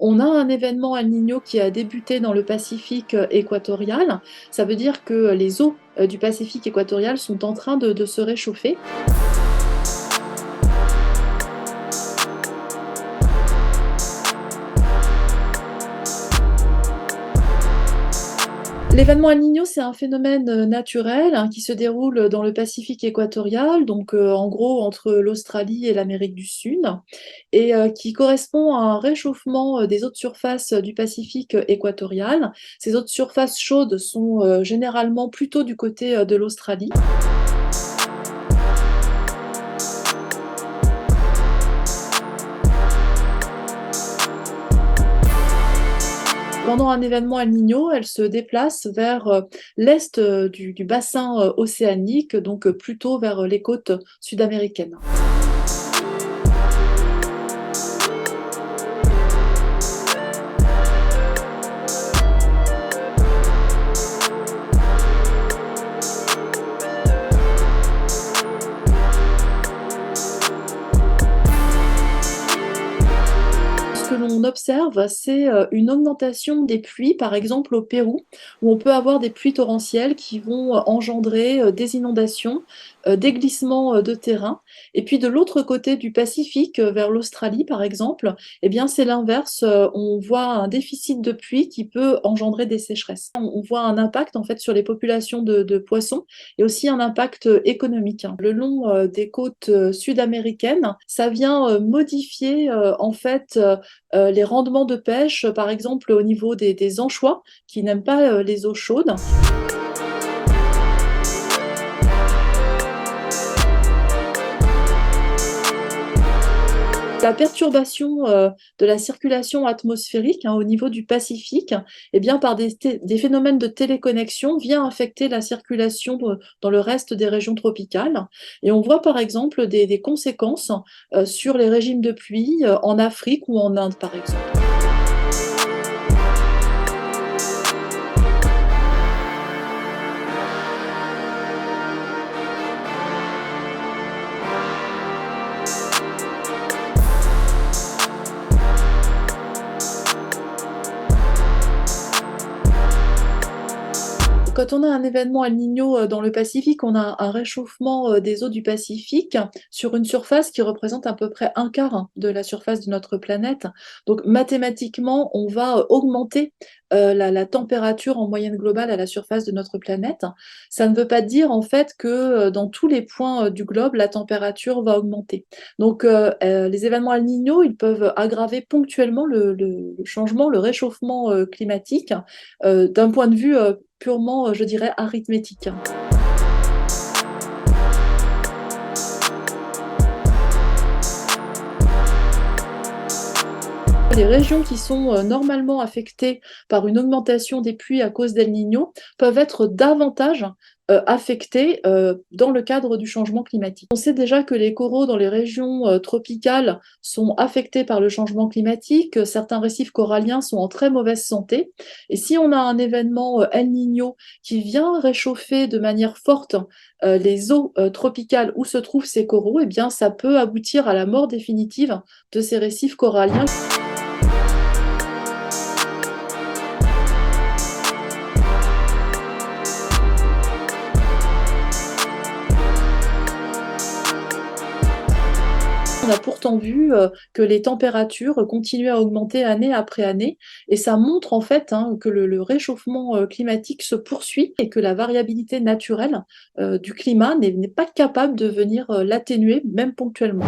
On a un événement El Niño qui a débuté dans le Pacifique équatorial. Ça veut dire que les eaux du Pacifique équatorial sont en train de se réchauffer. L'événement El Niño, c'est un phénomène naturel hein, qui se déroule dans le Pacifique équatorial, donc en gros entre l'Australie et l'Amérique du Sud, et qui correspond à un réchauffement des eaux de surface du Pacifique équatorial. Ces eaux de surface chaudes sont généralement plutôt du côté de l'Australie. Pendant un événement El Niño, elle se déplace vers l'est du bassin océanique, donc plutôt vers les côtes sud-américaines. Ce que l'on observe, c'est une augmentation des pluies, par exemple au Pérou, où on peut avoir des pluies torrentielles qui vont engendrer des inondations, des glissements de terrain. Et puis de l'autre côté du Pacifique, vers l'Australie par exemple, eh bien c'est l'inverse, on voit un déficit de pluie qui peut engendrer des sécheresses. On voit un impact en fait sur les populations de poissons et aussi un impact économique, hein. Le long des côtes sud-américaines, ça vient modifier en fait les rendements de pêche, par exemple au niveau des anchois qui n'aiment pas les eaux chaudes. La perturbation de la circulation atmosphérique hein, au niveau du Pacifique, eh bien, par des phénomènes de téléconnexion, vient affecter la circulation dans le reste des régions tropicales. Et on voit par exemple des conséquences sur les régimes de pluie en Afrique ou en Inde, par exemple. Quand on a un événement El Niño dans le Pacifique, on a un réchauffement des eaux du Pacifique sur une surface qui représente à peu près un quart hein, de la surface de notre planète. Donc mathématiquement, on va augmenter la température en moyenne globale à la surface de notre planète. Ça ne veut pas dire en fait que dans tous les points du globe, la température va augmenter. Donc les événements El Niño, ils peuvent aggraver ponctuellement le changement, le réchauffement climatique d'un point de vue purement, je dirais, arithmétique. Les régions qui sont normalement affectées par une augmentation des pluies à cause d'El Niño peuvent être davantage affectées dans le cadre du changement climatique. On sait déjà que les coraux dans les régions tropicales sont affectés par le changement climatique, certains récifs coralliens sont en très mauvaise santé, et si on a un événement El Niño qui vient réchauffer de manière forte les eaux tropicales où se trouvent ces coraux, eh bien ça peut aboutir à la mort définitive de ces récifs coralliens. On a pourtant vu que les températures continuaient à augmenter année après année et ça montre en fait hein, que le réchauffement climatique se poursuit et que la variabilité naturelle du climat n'est pas capable de venir l'atténuer, même ponctuellement.